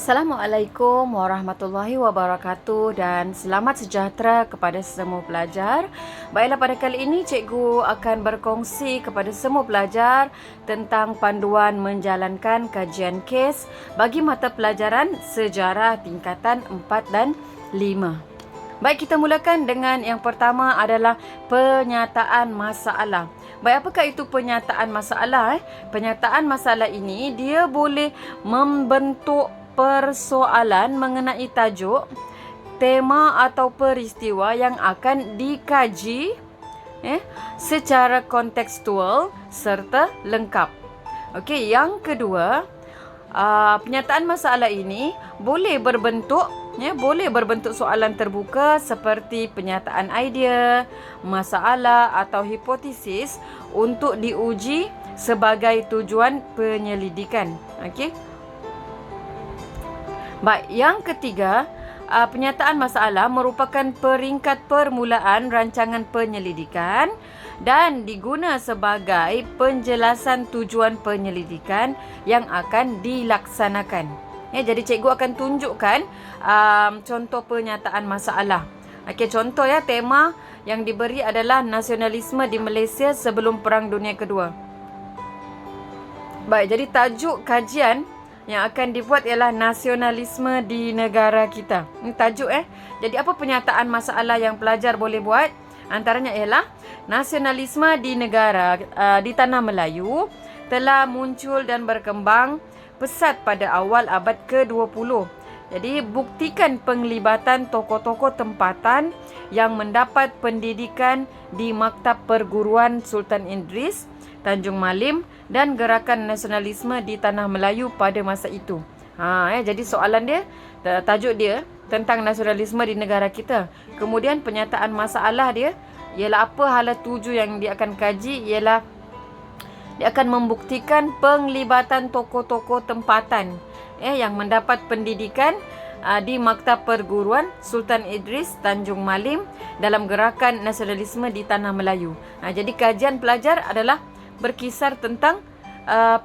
Assalamualaikum warahmatullahi wabarakatuh dan selamat sejahtera kepada semua pelajar. Baiklah, pada kali ini cikgu akan berkongsi kepada semua pelajar tentang panduan menjalankan kajian kes bagi mata pelajaran sejarah tingkatan 4 dan 5. Baik, kita mulakan dengan yang pertama adalah penyataan masalah. Baik, apakah itu penyataan masalah? Penyataan masalah ini dia boleh membentuk persoalan mengenai tajuk, tema atau peristiwa yang akan dikaji secara kontekstual serta lengkap. Okey, yang kedua, penyataan masalah ini boleh berbentuk soalan terbuka seperti penyataan idea, masalah atau hipotesis untuk diuji sebagai tujuan penyelidikan. Okey. Baik, yang ketiga, penyataan masalah merupakan peringkat permulaan rancangan penyelidikan dan diguna sebagai penjelasan tujuan penyelidikan yang akan dilaksanakan. Jadi cikgu akan tunjukkan contoh penyataan masalah. Okey, contoh tema yang diberi adalah nasionalisme di Malaysia sebelum Perang Dunia Kedua. Baik, jadi tajuk kajian yang akan dibuat ialah nasionalisme di negara kita. Ini tajuk Jadi apa penyataan masalah yang pelajar boleh buat? Antaranya ialah nasionalisme di negara di tanah Melayu telah muncul dan berkembang pesat pada awal abad ke-20. Jadi buktikan penglibatan tokoh-tokoh tempatan yang mendapat pendidikan di Maktab Perguruan Sultan Idris, Tanjung Malim dan gerakan nasionalisme di tanah Melayu pada masa itu. Jadi soalan dia, tajuk dia tentang nasionalisme di negara kita. Kemudian penyataan masalah dia ialah apa hala tuju yang dia akan kaji, ialah dia akan membuktikan penglibatan tokoh-tokoh tempatan yang mendapat pendidikan di Maktab Perguruan Sultan Idris, Tanjung Malim dalam gerakan nasionalisme di tanah Melayu. Jadi kajian pelajar adalah berkisar tentang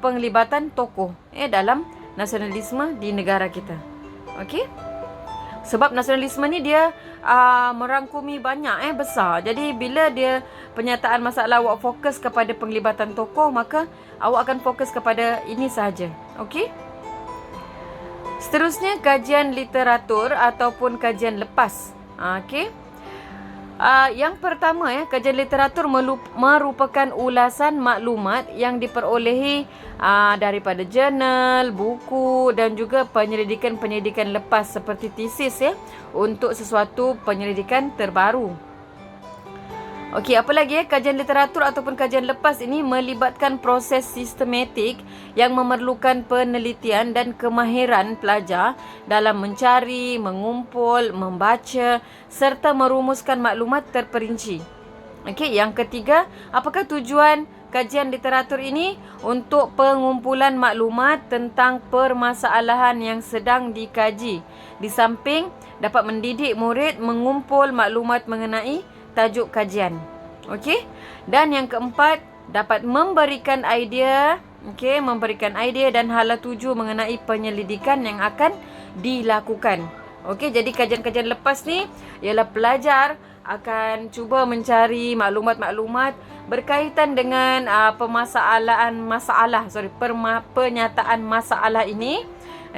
penglibatan tokoh dalam nasionalisme di negara kita. Okey? Sebab nasionalisme ni dia merangkumi banyak besar. Jadi bila dia penyataan masalah awak fokus kepada penglibatan tokoh, maka awak akan fokus kepada ini sahaja. Okey? Seterusnya, kajian literatur ataupun kajian lepas. Okey? Yang pertama, kajian literatur merupakan ulasan maklumat yang diperolehi daripada jurnal, buku dan juga penyelidikan lepas seperti tesis untuk sesuatu penyelidikan terbaru. Okey, apa lagi kajian literatur ataupun kajian lepas ini melibatkan proses sistematik yang memerlukan penelitian dan kemahiran pelajar dalam mencari, mengumpul, membaca serta merumuskan maklumat terperinci. Okey, yang ketiga, apakah tujuan kajian literatur ini? Untuk pengumpulan maklumat tentang permasalahan yang sedang dikaji. Di samping dapat mendidik murid mengumpul maklumat mengenai tajuk kajian. Okey? Dan yang keempat, dapat memberikan idea, memberikan idea dan hala tuju mengenai penyelidikan yang akan dilakukan. Okey, jadi kajian-kajian lepas ni ialah pelajar akan cuba mencari maklumat-maklumat berkaitan dengan penyataan masalah ini.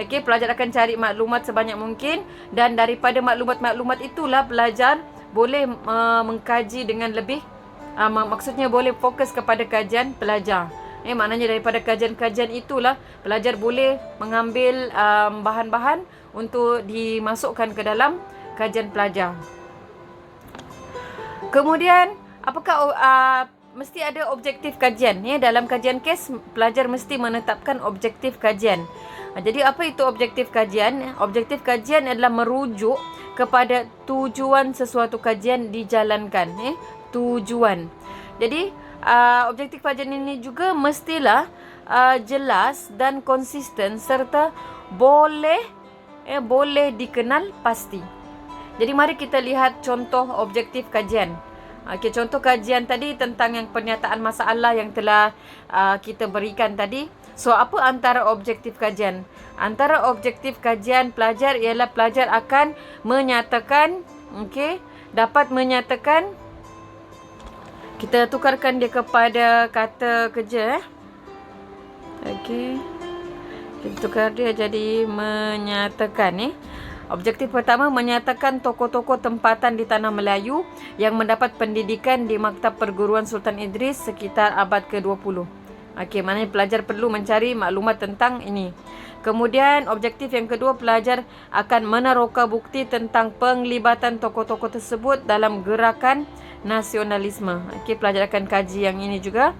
Okey, pelajar akan cari maklumat sebanyak mungkin dan daripada maklumat-maklumat itulah pelajar boleh mengkaji dengan lebih, maksudnya boleh fokus kepada kajian pelajar. Maknanya daripada kajian-kajian itulah pelajar boleh mengambil bahan-bahan untuk dimasukkan ke dalam kajian pelajar. Kemudian, apakah mesti ada objektif kajian? Dalam kajian kes, pelajar mesti menetapkan objektif kajian. Jadi apa itu objektif kajian? Objektif kajian adalah merujuk kepada tujuan sesuatu kajian dijalankan. Tujuan. Jadi objektif kajian ini juga mestilah jelas dan konsisten serta boleh dikenal pasti. Jadi mari kita lihat contoh objektif kajian. Contoh kajian tadi tentang yang pernyataan masalah yang telah kita berikan tadi. So, apa antara objektif kajian? Antara objektif kajian pelajar ialah pelajar akan menyatakan, dapat menyatakan, kita tukarkan dia kepada kata kerja. Kita tukar dia jadi menyatakan. Objektif pertama, menyatakan tokoh-tokoh tempatan di Tanah Melayu yang mendapat pendidikan di Maktab Perguruan Sultan Idris sekitar abad ke-20. Maknanya pelajar perlu mencari maklumat tentang ini. Kemudian objektif yang kedua, pelajar akan meneroka bukti tentang penglibatan tokoh-tokoh tersebut dalam gerakan nasionalisme. Pelajar akan kaji yang ini juga.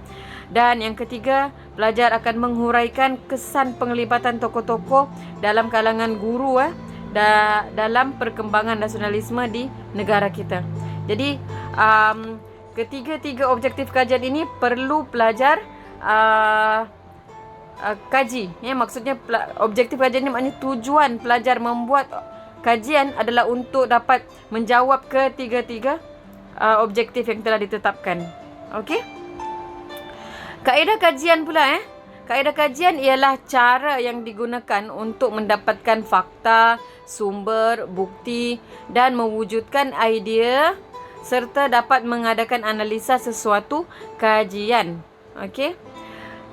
Dan yang ketiga, pelajar akan menghuraikan kesan penglibatan tokoh-tokoh dalam kalangan guru dalam perkembangan nasionalisme di negara kita. Jadi ketiga-tiga objektif kajian ini perlu pelajar kaji. Maksudnya objektif kajian ini maknanya tujuan pelajar membuat kajian adalah untuk dapat menjawab ketiga-tiga objektif yang telah ditetapkan. Okey? Kaedah kajian pula Kaedah kajian ialah cara yang digunakan untuk mendapatkan fakta, sumber, bukti dan mewujudkan idea serta dapat mengadakan analisa sesuatu kajian. Okey.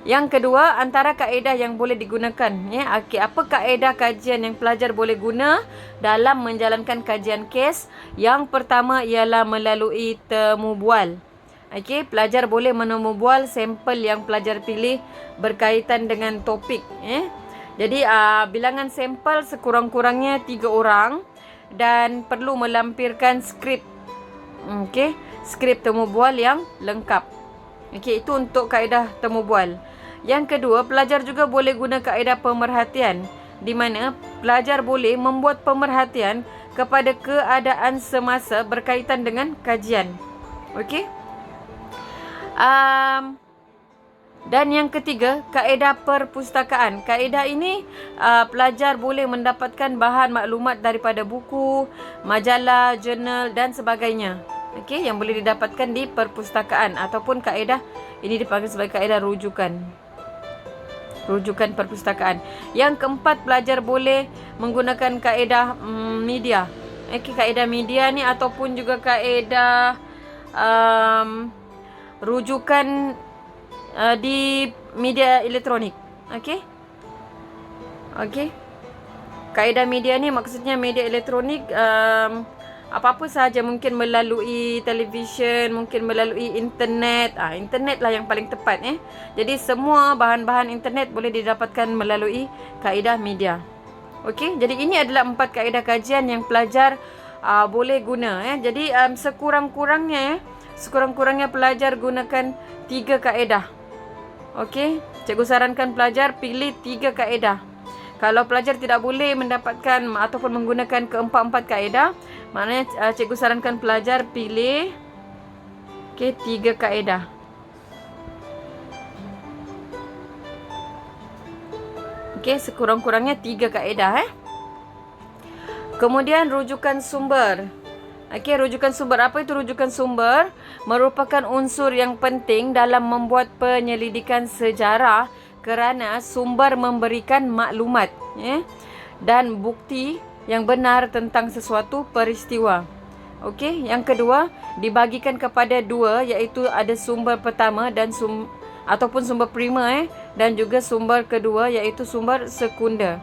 Yang kedua, antara kaedah yang boleh digunakan. Apa kaedah kajian yang pelajar boleh guna dalam menjalankan kajian kes? Yang pertama ialah melalui temu bual. Pelajar boleh menemu bual sampel yang pelajar pilih berkaitan dengan topik. Jadi bilangan sampel sekurang-kurangnya 3 orang dan perlu melampirkan skrip. Skrip temu bual yang lengkap. Itu untuk kaedah temu bual. Yang kedua, pelajar juga boleh guna kaedah pemerhatian, di mana pelajar boleh membuat pemerhatian kepada keadaan semasa berkaitan dengan kajian. Dan yang ketiga, kaedah perpustakaan. Kaedah ini pelajar boleh mendapatkan bahan maklumat daripada buku, majalah, jurnal dan sebagainya. Yang boleh didapatkan di perpustakaan, ataupun kaedah ini dipanggil sebagai kaedah rujukan. Rujukan perpustakaan. Yang keempat, pelajar boleh menggunakan kaedah media. Kaedah media ni ataupun juga kaedah rujukan di media elektronik. Kaedah media ni maksudnya media elektronik, apa-apa sahaja, mungkin melalui televisyen, mungkin melalui internet. Internet lah yang paling tepat. Jadi semua bahan-bahan internet boleh didapatkan melalui kaedah media. Jadi ini adalah 4 kaedah kajian yang pelajar boleh guna. Jadi sekurang-kurangnya pelajar gunakan 3 kaedah. Cikgu sarankan pelajar pilih 3 kaedah. Kalau pelajar tidak boleh mendapatkan ataupun menggunakan keempat-empat kaedah, maknanya cikgu sarankan pelajar pilih 3 kaedah. Sekurang-kurangnya 3 kaedah. Kemudian rujukan sumber. Rujukan sumber. Apa itu rujukan sumber? Merupakan unsur yang penting dalam membuat penyelidikan sejarah kerana sumber memberikan maklumat dan bukti yang benar tentang sesuatu peristiwa. Yang kedua, dibagikan kepada 2, iaitu ada sumber pertama dan ataupun sumber primer dan juga sumber kedua, iaitu sumber sekunder.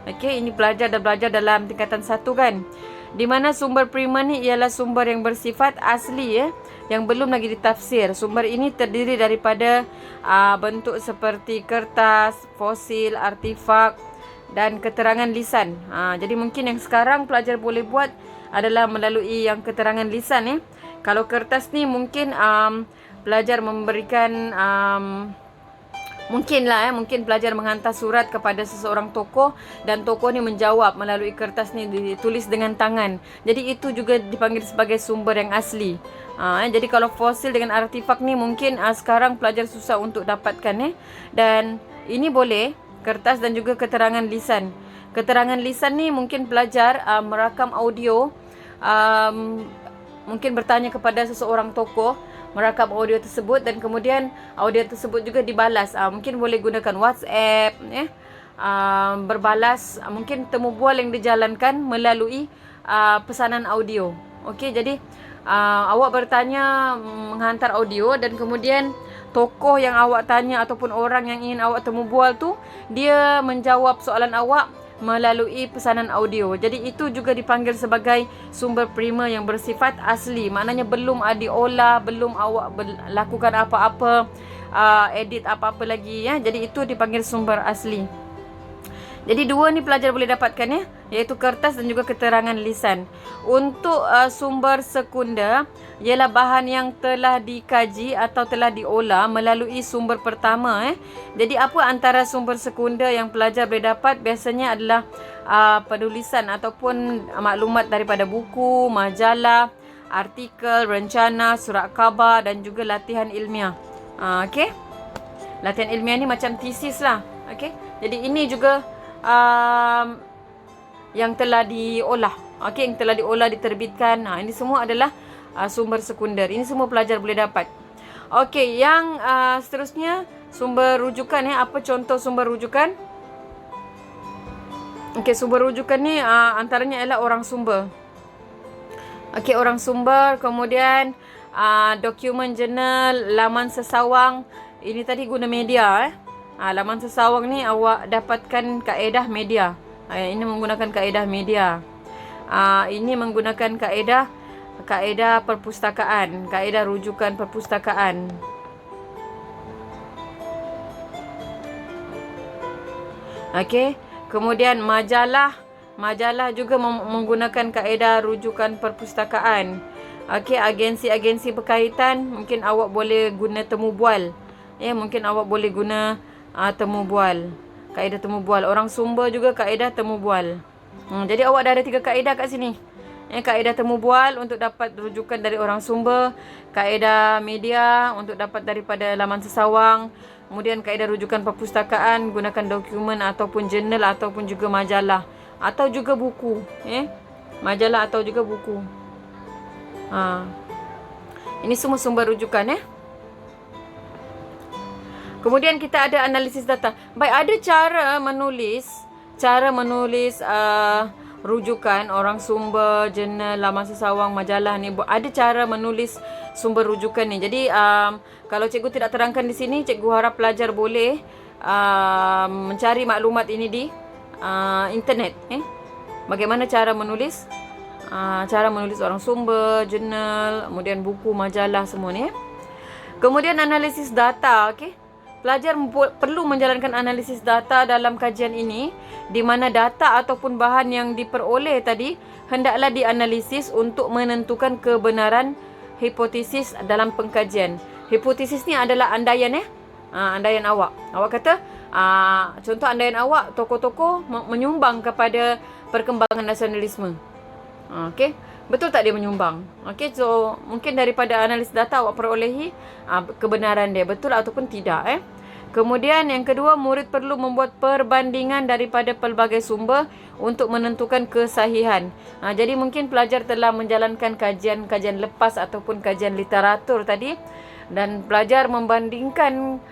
Ini pelajar dah belajar dalam tingkatan 1 kan. Di mana sumber primer ni ialah sumber yang bersifat asli yang belum lagi ditafsir. Sumber ini terdiri daripada bentuk seperti kertas, fosil, artifak dan keterangan lisan. Jadi mungkin yang sekarang pelajar boleh buat adalah melalui yang keterangan lisan. Kalau kertas ni mungkin pelajar memberikan mungkin pelajar menghantar surat kepada seseorang tokoh dan tokoh ni menjawab melalui kertas ni ditulis dengan tangan. Jadi itu juga dipanggil sebagai sumber yang asli. Jadi kalau fosil dengan artifak ni mungkin sekarang pelajar susah untuk dapatkan. Dan ini boleh kertas dan juga keterangan lisan. Keterangan lisan ni mungkin pelajar merakam audio, mungkin bertanya kepada seseorang tokoh merakam audio tersebut dan kemudian audio tersebut juga dibalas. Mungkin boleh gunakan WhatsApp, berbalas, mungkin temu bual yang dijalankan melalui pesanan audio. Okey, jadi awak bertanya menghantar audio dan kemudian tokoh yang awak tanya ataupun orang yang ingin awak temu bual tu, dia menjawab soalan awak melalui pesanan audio. Jadi itu juga dipanggil sebagai sumber prima yang bersifat asli. Maknanya belum diolah, belum awak lakukan apa-apa, edit apa-apa lagi ya. Jadi itu dipanggil sumber asli. Jadi dua ni pelajar boleh dapatkan ya, iaitu kertas dan juga keterangan lisan. Untuk sumber sekunder ialah bahan yang telah dikaji atau telah diolah melalui sumber pertama. Jadi apa antara sumber sekunder yang pelajar boleh dapat biasanya adalah penulisan ataupun maklumat daripada buku, majalah, artikel, rencana, surat khabar dan juga latihan ilmiah. Okey. Latihan ilmiah ni macam tesis lah. Okey. Jadi ini juga yang telah diolah. Okey, yang telah diolah, diterbitkan. Ini semua adalah sumber sekunder. Ini semua pelajar boleh dapat. Okey, yang seterusnya sumber rujukan ya. Apa contoh sumber rujukan? Okey, sumber rujukan ni antaranya ialah orang sumber. Okey, orang sumber, kemudian dokumen jurnal, laman sesawang. Ini tadi guna media laman sesawang ni awak dapatkan kaedah media. Ini menggunakan kaedah media. Ini menggunakan kaedah perpustakaan, kaedah rujukan perpustakaan. Okey, kemudian majalah juga menggunakan kaedah rujukan perpustakaan. Okey, agensi-agensi berkaitan mungkin awak boleh guna temu bual. Mungkin awak boleh guna temu bual, kaedah temu bual. Orang sumber juga kaedah temu bual. Jadi awak dah ada 3 kaedah kat sini. Kaedah temu bual untuk dapat rujukan dari orang sumber, kaedah media untuk dapat daripada laman sesawang, kemudian kaedah rujukan perpustakaan gunakan dokumen ataupun jurnal ataupun juga majalah atau juga buku. Majalah atau juga buku. Ini semua sumber rujukan Kemudian kita ada analisis data. Baik, ada cara menulis rujukan orang sumber, jurnal, laman sesawang, majalah ni. Ada cara menulis sumber rujukan ni. Jadi kalau cikgu tidak terangkan di sini, cikgu harap pelajar boleh mencari maklumat ini di internet. Bagaimana cara menulis? Cara menulis orang sumber, jurnal, kemudian buku, majalah semua ni. Kemudian analisis data, okey. Pelajar perlu menjalankan analisis data dalam kajian ini, di mana data ataupun bahan yang diperoleh tadi hendaklah dianalisis untuk menentukan kebenaran hipotesis dalam pengkajian. Hipotesis ni adalah andaian andaian awak. Awak kata, contoh andaian awak, tokoh-tokoh menyumbang kepada perkembangan nasionalisme. Okey, betul tak dia menyumbang? Okey, so mungkin daripada analisis data awak perolehi kebenaran dia betul ataupun tidak. Kemudian yang kedua, murid perlu membuat perbandingan daripada pelbagai sumber untuk menentukan kesahihan. Jadi mungkin pelajar telah menjalankan kajian lepas ataupun kajian literatur tadi, dan pelajar membandingkan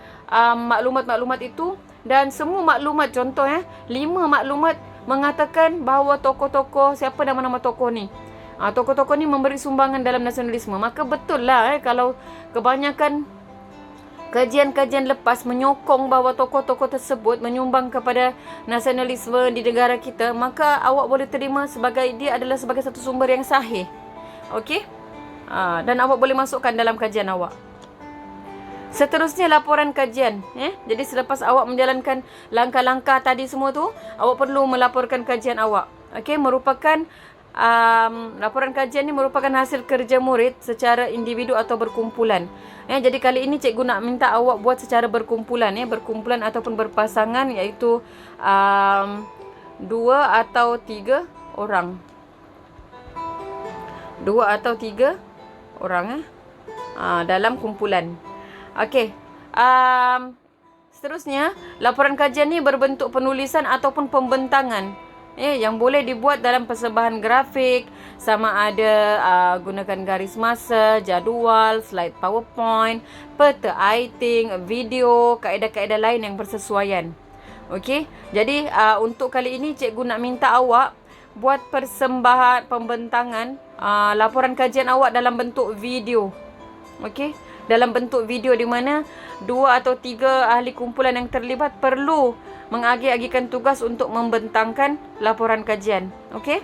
maklumat-maklumat itu, dan semua maklumat, contoh 5 maklumat mengatakan bahawa tokoh-tokoh, siapa nama-nama tokoh ni, tokoh-tokoh ni memberi sumbangan dalam nasionalisme. Maka betul lah kalau kebanyakan kajian-kajian lepas menyokong bahawa tokoh-tokoh tersebut menyumbang kepada nasionalisme di negara kita, maka awak boleh terima sebagai dia adalah sebagai satu sumber yang sahih. Okey? Dan awak boleh masukkan dalam kajian awak. Seterusnya, laporan kajian. Jadi selepas awak menjalankan langkah-langkah tadi semua tu, awak perlu melaporkan kajian awak. Okey, merupakan laporan kajian ni merupakan hasil kerja murid secara individu atau berkumpulan. Jadi kali ini cikgu nak minta awak buat secara berkumpulan, berkumpulan ataupun berpasangan, iaitu 2 atau 3 orang. 2 atau 3 orang dalam kumpulan. Okey. Seterusnya, laporan kajian ni berbentuk penulisan ataupun pembentangan. yang boleh dibuat dalam persembahan grafik, sama ada gunakan garis masa, jadual, slide PowerPoint, peta iting, video, kaedah-kaedah lain yang bersesuaian. Okey, jadi untuk kali ini cikgu nak minta awak buat persembahan pembentangan laporan kajian awak dalam bentuk video. Okey, dalam bentuk video di mana 2 atau 3 ahli kumpulan yang terlibat perlu mengagi-agikan tugas untuk membentangkan laporan kajian. Okey.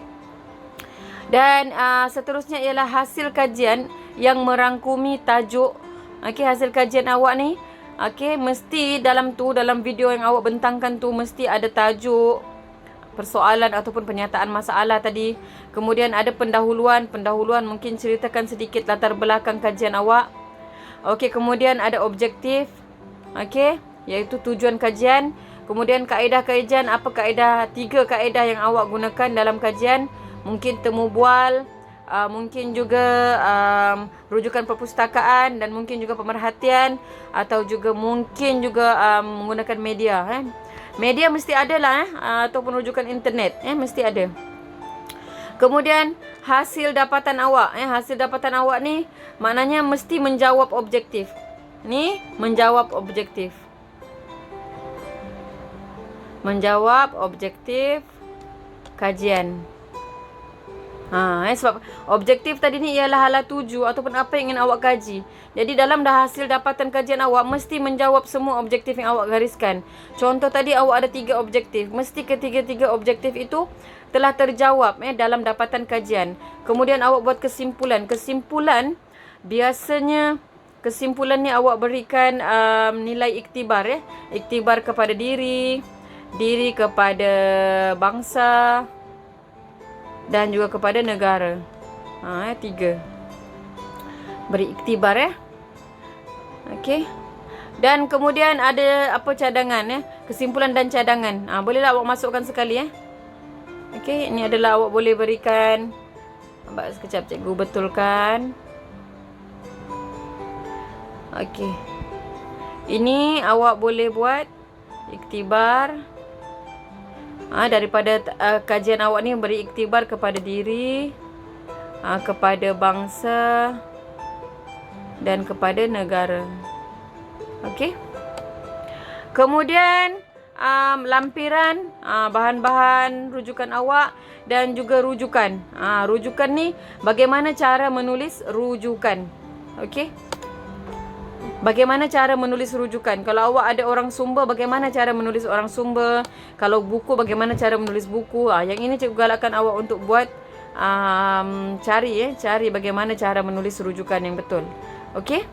Dan seterusnya ialah hasil kajian yang merangkumi tajuk. Okey, hasil kajian awak ni, okey, mesti dalam video yang awak bentangkan tu mesti ada tajuk, persoalan ataupun pernyataan masalah tadi. Kemudian ada pendahuluan mungkin ceritakan sedikit latar belakang kajian awak. Okey, kemudian ada objektif. Okey, iaitu tujuan kajian. Kemudian kaedah kajian, apa kaedah, 3 kaedah yang awak gunakan dalam kajian. Mungkin temu bual, mungkin juga rujukan perpustakaan, dan mungkin juga pemerhatian, atau juga mungkin juga menggunakan media. Media mesti ada lah, ataupun rujukan internet, mesti ada. Kemudian hasil dapatan awak, hasil dapatan awak ni maknanya mesti menjawab objektif. Ni menjawab objektif. Menjawab objektif kajian. Sebab objektif tadi ni ialah hala tuju ataupun apa yang ingin awak kaji. Jadi dalam hasil dapatan kajian awak mesti menjawab semua objektif yang awak gariskan. Contoh tadi awak ada 3 objektif. Mesti ketiga-tiga objektif itu telah terjawab dalam dapatan kajian. Kemudian awak buat kesimpulan. Biasanya kesimpulan ni awak berikan nilai iktibar. Iktibar kepada diri kepada bangsa, dan juga kepada negara. 3. Beri iktibar Okey. Dan kemudian ada apa, cadangan kesimpulan dan cadangan. Bolehlah awak masukkan sekali Okey, ini adalah awak boleh berikan. Nampak sekejap cikgu betulkan. Okey. Ini awak boleh buat iktibar. Daripada kajian awak ni beri iktibar kepada diri, kepada bangsa, dan kepada negara. Okey. Kemudian lampiran, bahan-bahan rujukan awak dan juga rujukan. Rujukan ni bagaimana cara menulis rujukan. Okey. Bagaimana cara menulis rujukan? Kalau awak ada orang sumber, bagaimana cara menulis orang sumber? Kalau buku, bagaimana cara menulis buku? Yang ini cikgu galakkan awak untuk buat cari bagaimana cara menulis rujukan yang betul. Okey?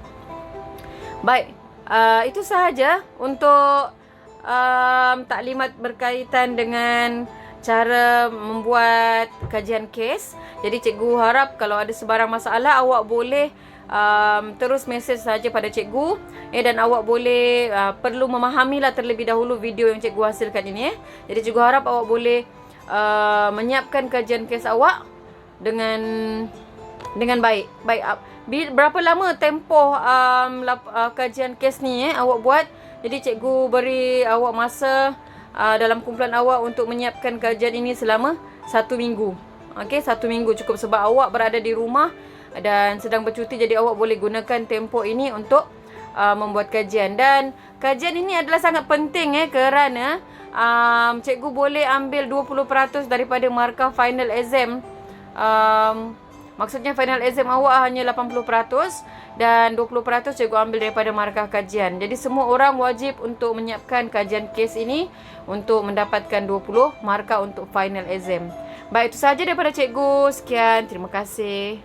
Baik, itu sahaja untuk taklimat berkaitan dengan cara membuat kajian kes. Jadi cikgu harap kalau ada sebarang masalah awak boleh terus mesej saja pada cikgu, dan awak boleh perlu memahamilah terlebih dahulu video yang cikgu hasilkan ini. Jadi cikgu harap awak boleh menyiapkan kajian kes awak dengan baik. Berapa lama tempoh kajian kes ni awak buat? Jadi cikgu beri awak masa dalam kumpulan awak untuk menyiapkan kajian ini selama 1 minggu. Okey, 1 minggu cukup sebab awak berada di rumah dan sedang bercuti, jadi awak boleh gunakan tempoh ini untuk membuat kajian. Dan kajian ini adalah sangat penting kerana cikgu boleh ambil 20% daripada markah final exam. Maksudnya final exam awak hanya 80% dan 20% cikgu ambil daripada markah kajian. Jadi semua orang wajib untuk menyiapkan kajian kes ini untuk mendapatkan 20 markah untuk final exam. Baik, itu sahaja daripada cikgu. Sekian, terima kasih.